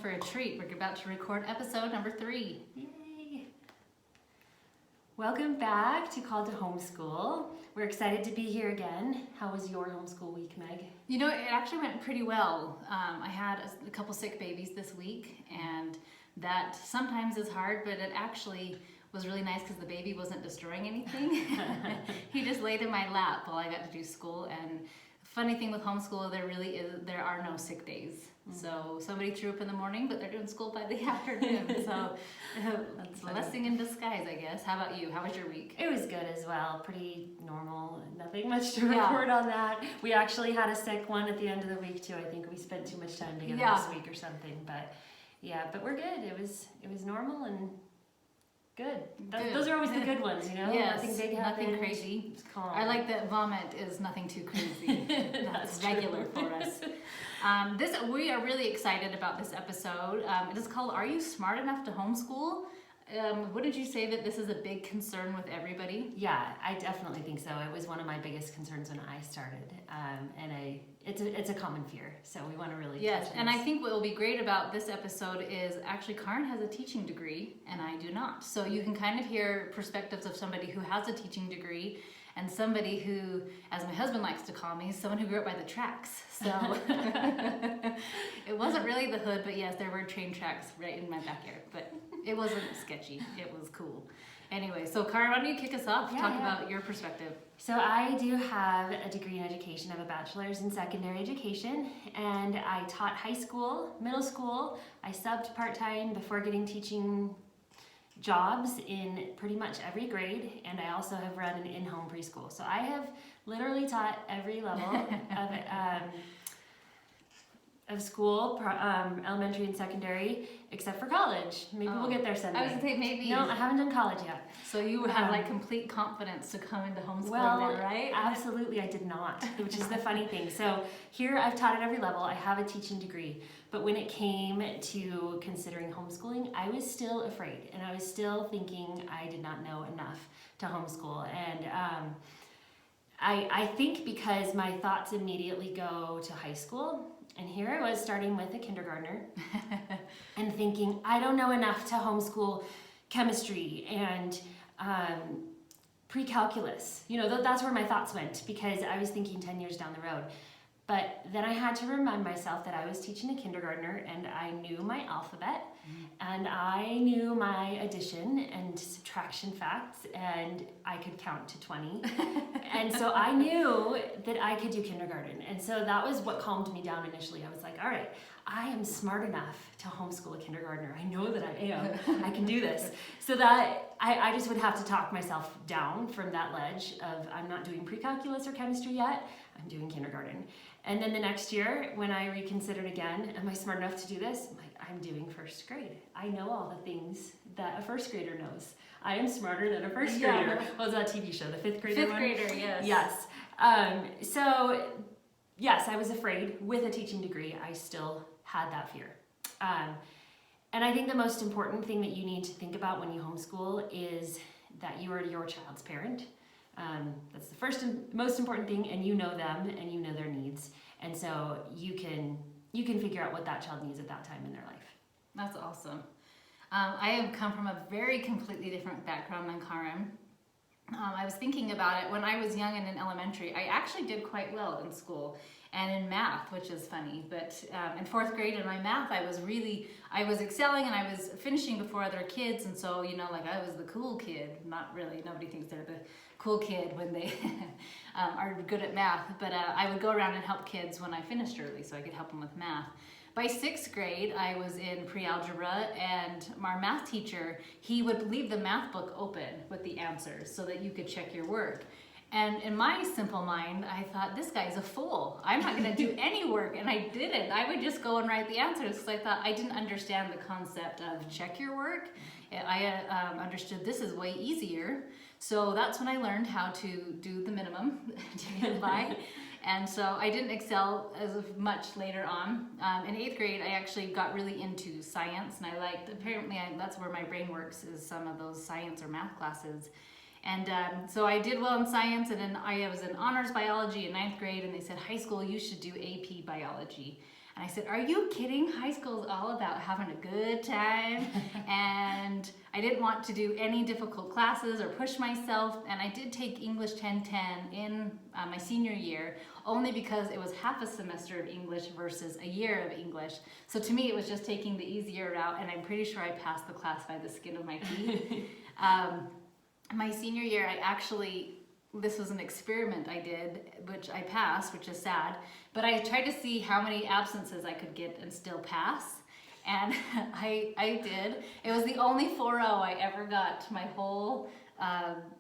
for a treat. We're about to record episode number 3. Yay! Welcome back to Called to Homeschool. We're excited to be here again. How was your homeschool week, Meg? You know, it actually went pretty well. I had a couple sick babies this week, and that sometimes is hard, but it actually was really nice because the baby wasn't destroying anything. He just laid in my lap while I got to do school. And funny thing with homeschool, there are no sick days. So somebody threw up in the morning, but they're doing school by the afternoon. So that's a blessing in disguise, I guess. How about you? How was your week? It was good as well. Pretty normal. Nothing much to report on that. We actually had a sick one at the end of the week too. I think we spent too much time together this week or something. But yeah, but we're good. It was normal and good. Those are always the good ones, you know? Yes, nothing big happened. Nothing crazy. It's calm. I like that vomit is nothing too crazy. That's regular for us. We are really excited about this episode. It is called Are You Smart Enough to Homeschool? Wouldn't you say that this is a big concern with everybody? Yeah, I definitely think so. It was one of my biggest concerns when I started, and it's a common fear. So we want to really yes. And I think what will be great about this episode is actually Karyn has a teaching degree and I do not. So you can kind of hear perspectives of somebody who has a teaching degree and somebody who, as my husband likes to call me, someone who grew up by the tracks. So it wasn't really the hood, but yes, there were train tracks right in my backyard. But it wasn't sketchy. It was cool. Anyway, so Karyn, why don't you kick us off? Talk about your perspective. So I do have a degree in education. I have a bachelor's in secondary education, and I taught high school, middle school. I subbed part-time before getting teaching jobs in pretty much every grade, and I also have run an in-home preschool. So I have literally taught every level of school, elementary and secondary, except for college. Maybe we'll get there someday. I was going to say maybe. No, I haven't done college yet. So you have like complete confidence to come into homeschooling, well, right? Absolutely, I did not, which is the funny thing. So here I've taught at every level. I have a teaching degree. But when it came to considering homeschooling, I was still afraid. And I was still thinking I did not know enough to homeschool. And I think because my thoughts immediately go to high school. And here I was starting with a kindergartner and thinking, I don't know enough to homeschool chemistry and pre-calculus. You know, that's where my thoughts went because I was thinking 10 years down the road. But then I had to remind myself that I was teaching a kindergartner and I knew my alphabet and I knew my addition and subtraction facts and I could count to 20. And so I knew that I could do kindergarten. And so that was what calmed me down initially. I was like, all right, I am smart enough to homeschool a kindergartner. I know that I am. I can do this. So that I just would have to talk myself down from that ledge of I'm not doing pre-calculus or chemistry yet. I'm doing kindergarten. And then the next year, when I reconsidered again, am I smart enough to do this? I'm like, I'm doing first grade. I know all the things that a first grader knows. I am smarter than a first grader. What was that TV show, the fifth grader one? Fifth grader, yes. Yes. So, yes, I was afraid. With a teaching degree, I still had that fear. And I think the most important thing that you need to think about when you homeschool is that you are your child's parent. That's the first and most important thing, and you know them and you know their needs, and so you can figure out what that child needs at that time in their life. That's awesome. I have come from a very completely different background than Karyn. I was thinking about it when I was young and in elementary. I actually did quite well in school and in math, which is funny. But in 4th grade in my math, I was excelling and I was finishing before other kids. And so, you know, like I was the cool kid. Not really. Nobody thinks they're the cool kid when they are good at math. But I would go around and help kids when I finished early so I could help them with math. By 6th grade, I was in pre-algebra, and our math teacher, he would leave the math book open with the answers so that you could check your work. And in my simple mind, I thought, this guy's a fool. I'm not going to do any work, and I didn't. I would just go and write the answers because I thought I didn't understand the concept of check your work. I understood this is way easier. So that's when I learned how to do the minimum to get by. And so I didn't excel as much later on. In 8th grade, I actually got really into science, and I liked, that's where my brain works, is some of those science or math classes. And so I did well in science, and then I was in honors biology in 9th grade, and they said, high school, you should do AP biology. And I said, are you kidding? High school is all about having a good time. And I didn't want to do any difficult classes or push myself. And I did take English 1010 in my senior year, only because it was half a semester of English versus a year of English. So to me, it was just taking the easier route, and I'm pretty sure I passed the class by the skin of my teeth. My senior year, this was an experiment I did, which I passed, which is sad, but I tried to see how many absences I could get and still pass. And I did. It was the only 4.0 I ever got. My whole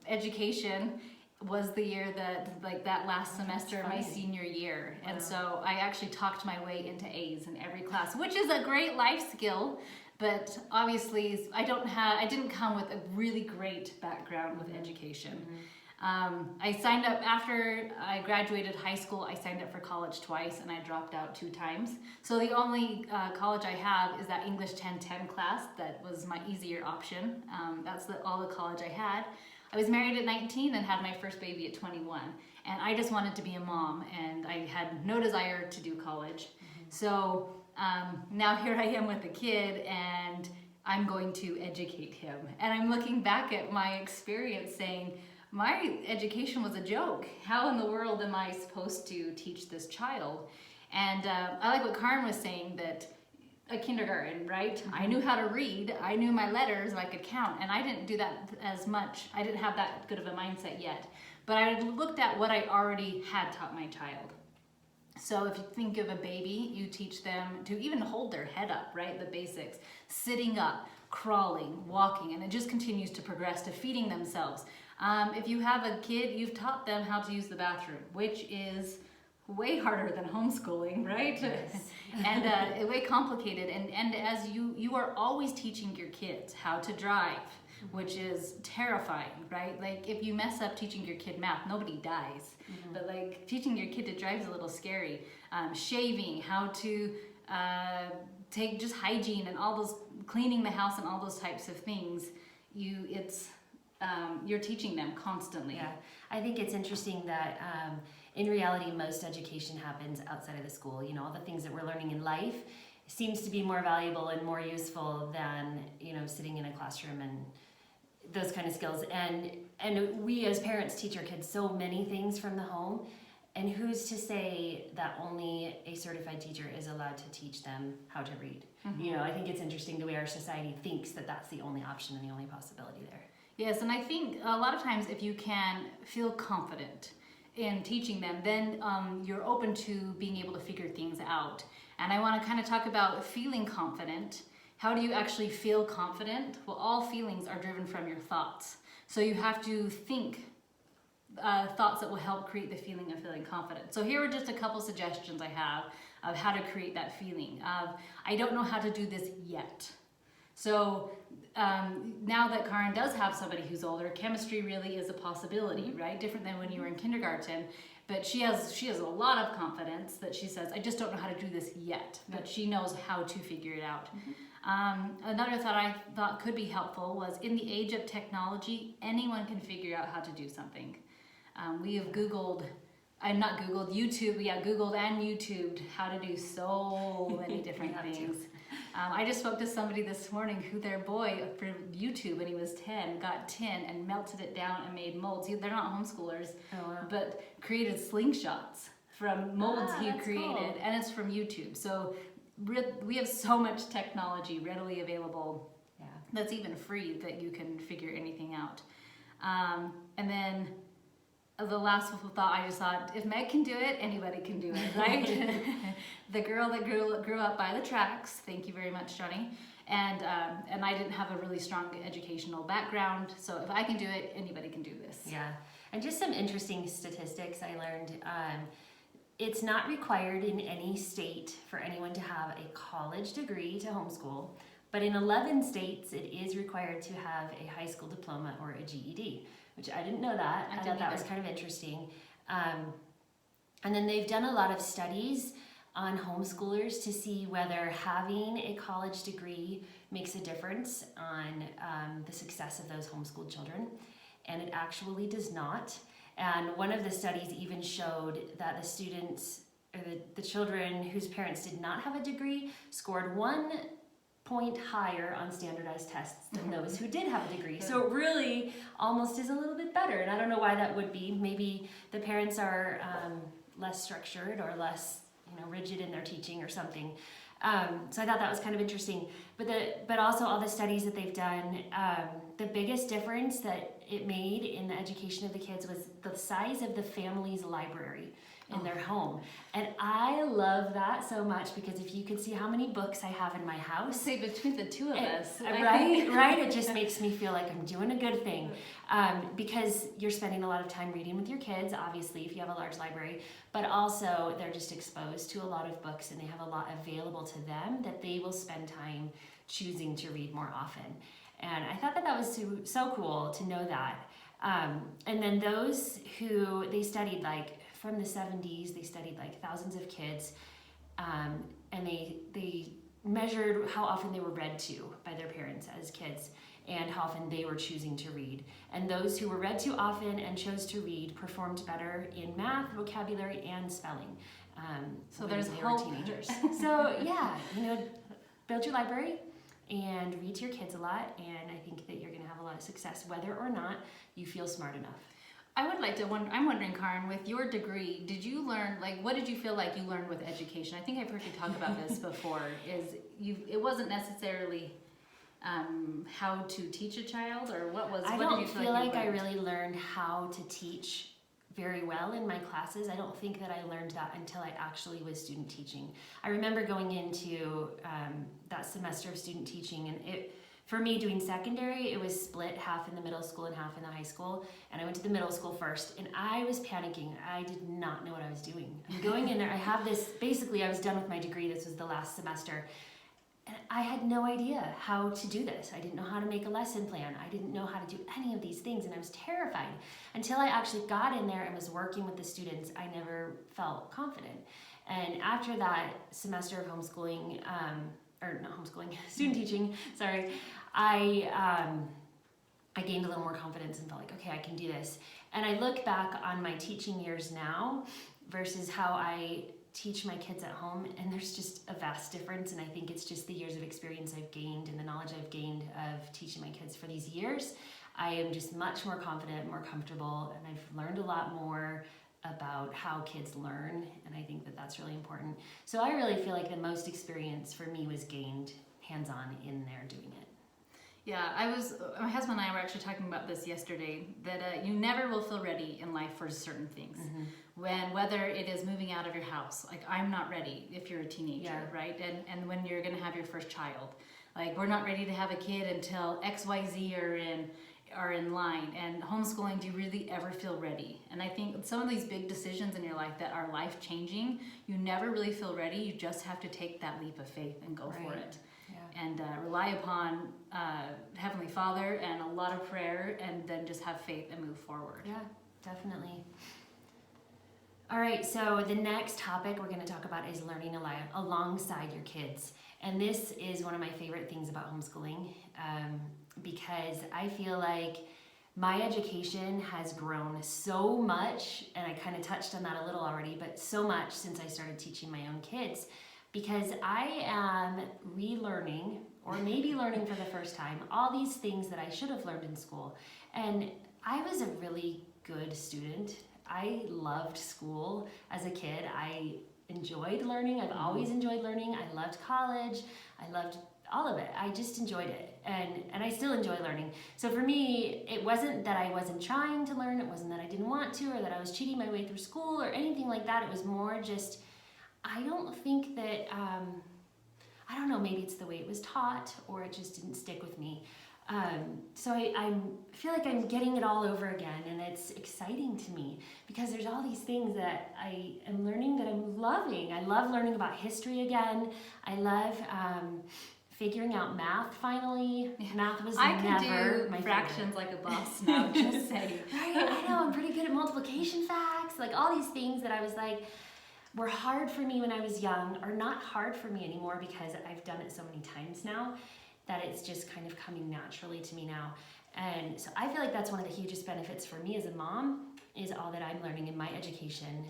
education was the year that last semester of my senior year. Wow. And so I actually talked my way into A's in every class, which is a great life skill. But obviously, I didn't come with a really great background with education. I signed up after I graduated high school. I signed up for college twice, and I dropped out 2 times. So the only college I have is that English 1010 class. That was my easier option. That's all the college I had. I was married at 19 and had my first baby at 21. And I just wanted to be a mom, and I had no desire to do college. So now here I am with a kid, and I'm going to educate him. And I'm looking back at my experience saying, my education was a joke. How in the world am I supposed to teach this child? And I like what Karyn was saying, that a kindergarten, right? I knew how to read, I knew my letters, and I could count, and I didn't do that as much. I didn't have that good of a mindset yet. But I looked at what I already had taught my child. So if you think of a baby, you teach them to even hold their head up, right? The basics, sitting up, crawling, walking, and it just continues to progress to feeding themselves. If you have a kid, you've taught them how to use the bathroom, which is way harder than homeschooling, right? Yes. And way complicated. And as you are always teaching your kids how to drive, which is terrifying, right? Like if you mess up teaching your kid math, nobody dies. But like teaching your kid to drive is a little scary. Shaving, how to take just hygiene and all those, cleaning the house and all those types of things. You're teaching them constantly. Yeah, I think it's interesting that in reality, most education happens outside of the school. You know, all the things that we're learning in life seems to be more valuable and more useful than, you know, sitting in a classroom and those kind of skills. And we as parents teach our kids so many things from the home. And who's to say that only a certified teacher is allowed to teach them how to read? You know, I think it's interesting the way our society thinks that that's the only option and the only possibility there. Yes, and I think a lot of times if you can feel confident in teaching them, then you're open to being able to figure things out. And I want to kind of talk about feeling confident. How do you actually feel confident? Well, all feelings are driven from your thoughts. So you have to think thoughts that will help create the feeling of feeling confident. So here are just a couple suggestions I have of how to create that feeling of, I don't know how to do this yet. So now that Karyn does have somebody who's older, chemistry really is a possibility, right? Different than when you were in kindergarten. But she has a lot of confidence that she says, I just don't know how to do this yet. But she knows how to figure it out. Another thought I thought could be helpful was, in the age of technology, anyone can figure out how to do something. We have Googled, YouTube, Googled and YouTubed how to do so many different things. I just spoke to somebody this morning who their boy, for YouTube, when he was 10, got tin and melted it down and made molds. They're not homeschoolers, but created slingshots from molds he created, cool. And it's from YouTube. So we have so much technology readily available that's even free that you can figure anything out. And then the last thought, I just thought, if Meg can do it, anybody can do it, right? The girl that grew up by the tracks, thank you very much, Johnny, and I didn't have a really strong educational background, so if I can do it, anybody can do this. Yeah, and just some interesting statistics I learned. It's not required in any state for anyone to have a college degree to homeschool, but in 11 states, it is required to have a high school diploma or a GED. Which I didn't know that. I thought that was kind of interesting. And then they've done a lot of studies on homeschoolers to see whether having a college degree makes a difference on the success of those homeschooled children. And it actually does not. And one of the studies even showed that the students or the children whose parents did not have a degree scored 1 point higher on standardized tests than those who did have a degree. So it really almost is a little bit better. And I don't know why that would be. Maybe the parents are less structured or less, rigid in their teaching or something. So I thought that was kind of interesting. But also all the studies that they've done, the biggest difference that it made in the education of the kids was the size of the family's library in their home. And I love that so much, because if you could see how many books I have in my house. Say between the two of us. Right? It just makes me feel like I'm doing a good thing. Because you're spending a lot of time reading with your kids, obviously, if you have a large library, but also they're just exposed to a lot of books, and they have a lot available to them that they will spend time choosing to read more often. And I thought that was so cool to know that. And then those who they studied, like from the 70s, they studied like thousands of kids, and they measured how often they were read to by their parents as kids, and how often they were choosing to read. And those who were read to often and chose to read performed better in math, vocabulary, and spelling. So there's they hope. were teenagers. So yeah, build your library and read to your kids a lot, and I think that you're going to have a lot of success, whether or not you feel smart enough. I would like to I'm wondering, Karyn, with your degree, did you learn, what did you feel like you learned with education? I think I've heard you talk about this before, it wasn't necessarily how to teach a child, or what did you feel like I really learned how to teach very well in my classes. I don't think that I learned that until I actually was student teaching. I remember going into that semester of student teaching, and for me, doing secondary, it was split, half in the middle school and half in the high school. And I went to the middle school first, and I was panicking. I did not know what I was doing. I'm going in there, basically I was done with my degree. This was the last semester. And I had no idea how to do this. I didn't know how to make a lesson plan. I didn't know how to do any of these things, and I was terrified. Until I actually got in there and was working with the students, I never felt confident. And after that semester of homeschooling, student teaching, sorry, I gained a little more confidence and felt like, okay, I can do this. And I look back on my teaching years now versus how I teach my kids at home, and there's just a vast difference. And I think it's just the years of experience I've gained and the knowledge I've gained of teaching my kids for these years. I am just much more confident, more comfortable, and I've learned a lot more about how kids learn, and I think that that's really important. So I really feel like the most experience for me was gained hands-on in there doing it. Yeah, my husband and I were actually talking about this yesterday, that you never will feel ready in life for certain things. Mm-hmm. Whether it is moving out of your house, like I'm not ready if you're a teenager, right? And when you're gonna have your first child, like we're not ready to have a kid until XYZ are in line. And homeschooling, do you really ever feel ready? And I think some of these big decisions in your life that are life changing, you never really feel ready. You just have to take that leap of faith and go for it. And rely upon Heavenly Father and a lot of prayer, and then just have faith and move forward. Yeah, definitely. All right, so the next topic we're going to talk about is learning alongside your kids. And this is one of my favorite things about homeschooling, because I feel like my education has grown so much, and I kind of touched on that a little already, but so much since I started teaching my own kids. Because I am relearning, or maybe learning for the first time, all these things that I should have learned in school. And I was a really good student. I loved school as a kid. I enjoyed learning. I've always enjoyed learning. I loved college. I loved all of it. I just enjoyed it. And I still enjoy learning. So for me, it wasn't that I wasn't trying to learn. It wasn't that I didn't want to, or that I was cheating my way through school or anything like that. It was more just, I don't think that, I don't know, maybe it's the way it was taught, or it just didn't stick with me. So I feel like I'm getting it all over again, and it's exciting to me because there's all these things that I am learning that I'm loving. I love learning about history again. I love figuring out math finally. Math was never my favorite. I can do fractions like a boss now, just saying. Right, I know, I'm pretty good at multiplication facts, like all these things that I was like, were hard for me when I was young, are not hard for me anymore because I've done it so many times now that it's just kind of coming naturally to me now. And so I feel like that's one of the hugest benefits for me as a mom, is all that I'm learning in my education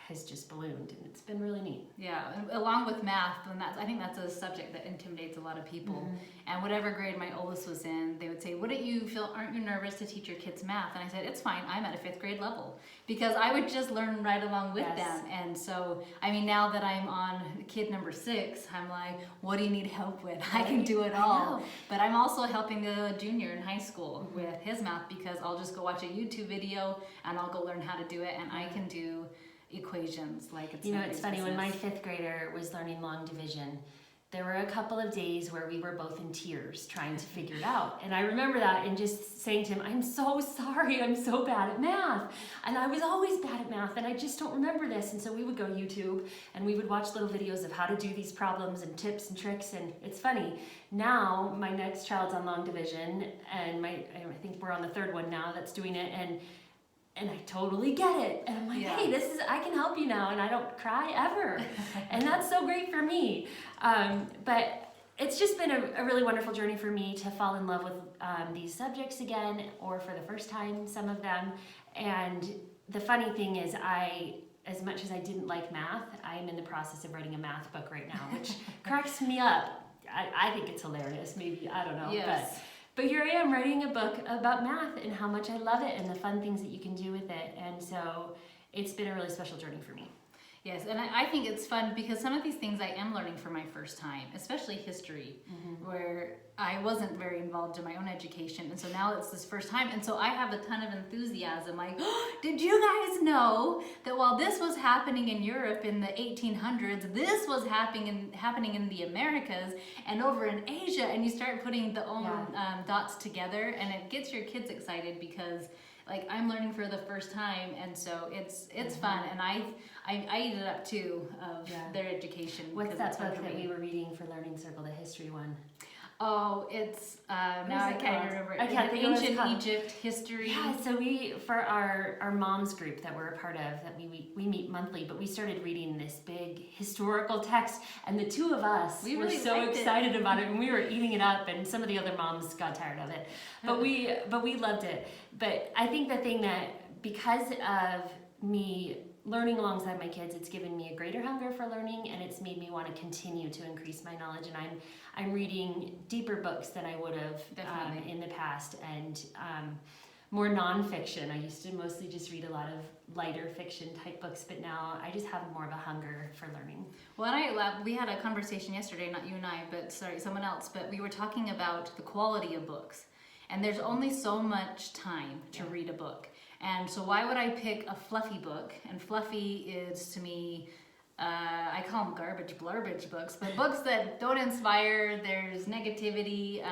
has just ballooned, and it's been really neat. Yeah, and along with math, and I think that's a subject that intimidates a lot of people. And whatever grade my oldest was in, they would say, aren't you nervous to teach your kids math? And I said, it's fine, I'm at a 5th grade level. Because I would just learn right along with them. And so, I mean, now that I'm on kid number 6, I'm like, what do you need help with? I can do it all. But I'm also helping the junior in high school with his math, because I'll just go watch a YouTube video and I'll go learn how to do it, and I can do equations like it's it's funny, when my 5th grader was learning long division, there were a couple of days where we were both in tears trying to figure it out. And I remember that and just saying to him, I'm so sorry, I'm so bad at math. And I was always bad at math, and I just don't remember this. And so we would go YouTube and we would watch little videos of how to do these problems and tips and tricks. And it's funny, now my next child's on long division, and I think we're on the 3rd one now that's doing it, and I totally get it. And I'm like, hey, I can help you now, and I don't cry ever. And that's so great for me. But it's just been a really wonderful journey for me to fall in love with these subjects again, or for the first time, some of them. And the funny thing is, as much as I didn't like math, I am in the process of writing a math book right now, which cracks me up. I think it's hilarious, maybe, I don't know. Yes. But here I am writing a book about math and how much I love it and the fun things that you can do with it. And so it's been a really special journey for me. Yes, and I think it's fun because some of these things I am learning for my first time, especially history, where I wasn't very involved in my own education. And so now it's this first time. And so I have a ton of enthusiasm. Like, did you guys know that while this was happening in Europe in the 1800s, this was happening in the Americas and over in Asia? And you start putting the own dots together, and it gets your kids excited because like I'm learning for the first time, and so it's fun, and I eat it up too of their education. What's that book that we were reading for Learning Circle, the history one? Oh, it's now I can't remember. I can't think of what it's called. Ancient Egypt history. Yeah, so we, for our moms group that we're a part of, that we meet monthly, but we started reading this big historical text, and the two of us were so excited about it, and we were eating it up, and some of the other moms got tired of it, but we loved it. But I think the thing that, because of me learning alongside my kids, it's given me a greater hunger for learning, and it's made me want to continue to increase my knowledge. And I'm reading deeper books than I would have in the past, and more nonfiction. I used to mostly just read a lot of lighter fiction type books, but now I just have more of a hunger for learning. Well, we had a conversation yesterday, not you and I, but someone else, but we were talking about the quality of books. And there's only so much time to read a book. And so why would I pick a fluffy book? And fluffy is, to me, I call them garbage books, but books that don't inspire, there's negativity,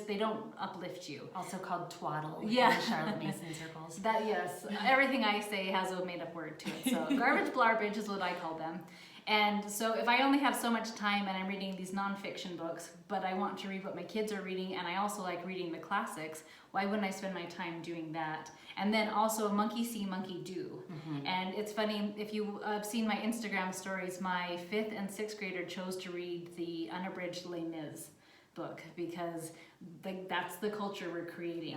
they don't uplift you. Also called twaddle in Charlotte Mason circles. Yes, everything I say has a made up word to it. So garbage is what I call them. And so if I only have so much time and I'm reading these nonfiction books, but I want to read what my kids are reading, and I also like reading the classics, why wouldn't I spend my time doing that? And then also monkey see, monkey do. And it's funny, if you have seen my Instagram stories, my 5th and 6th grader chose to read the unabridged Les Mis book because that's the culture we're creating.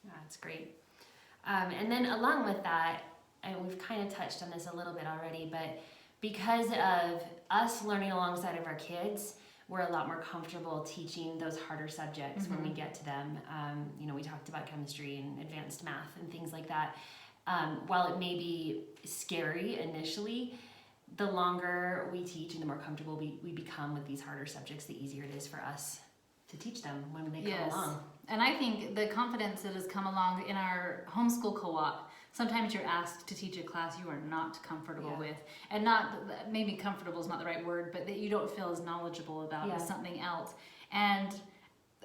Yeah, it's great. And then along with that, and we've kind of touched on this a little bit already, but because of us learning alongside of our kids, we're a lot more comfortable teaching those harder subjects when we get to them. We talked about chemistry and advanced math and things like that. While it may be scary initially, the longer we teach and the more comfortable we become with these harder subjects, the easier it is for us to teach them when they come along. And I think the confidence that has come along in our homeschool co-op, sometimes you're asked to teach a class you are not comfortable with, and maybe comfortable is not the right word, but that you don't feel as knowledgeable about something else. And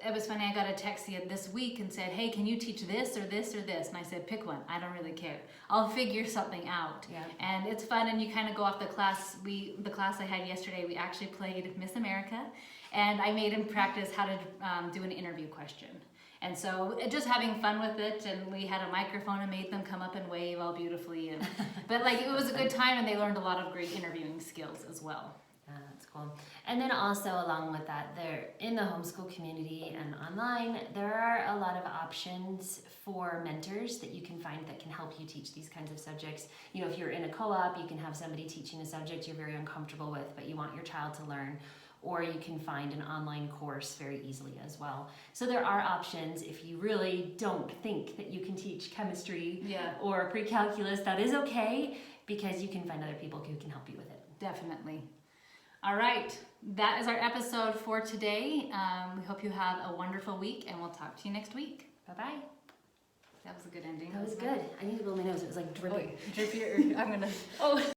it was funny, I got a text this week and said, hey, can you teach this or this or this? And I said, pick one, I don't really care. I'll figure something out. And it's fun, and you kind of go off the class. The class I had yesterday, we actually played Miss America, and I made him practice how to do an interview question. And so just having fun with it, and we had a microphone and made them come up and wave all beautifully. But it was a good time, and they learned a lot of great interviewing skills as well. That's cool. Cool. And then also along with that, there in the homeschool community and online, there are a lot of options for mentors that you can find that can help you teach these kinds of subjects. You know, if you're in a co-op, you can have somebody teaching a subject you're very uncomfortable with, but you want your child to learn, or you can find an online course very easily as well. So there are options if you really don't think that you can teach chemistry or pre-calculus. That is okay, because you can find other people who can help you with it. Definitely. All right, that is our episode for today. We hope you have a wonderful week, and we'll talk to you next week. Bye-bye. That was a good ending. That was good. I need to blow my nose. It was like dripping. Oh, drip your, I'm gonna.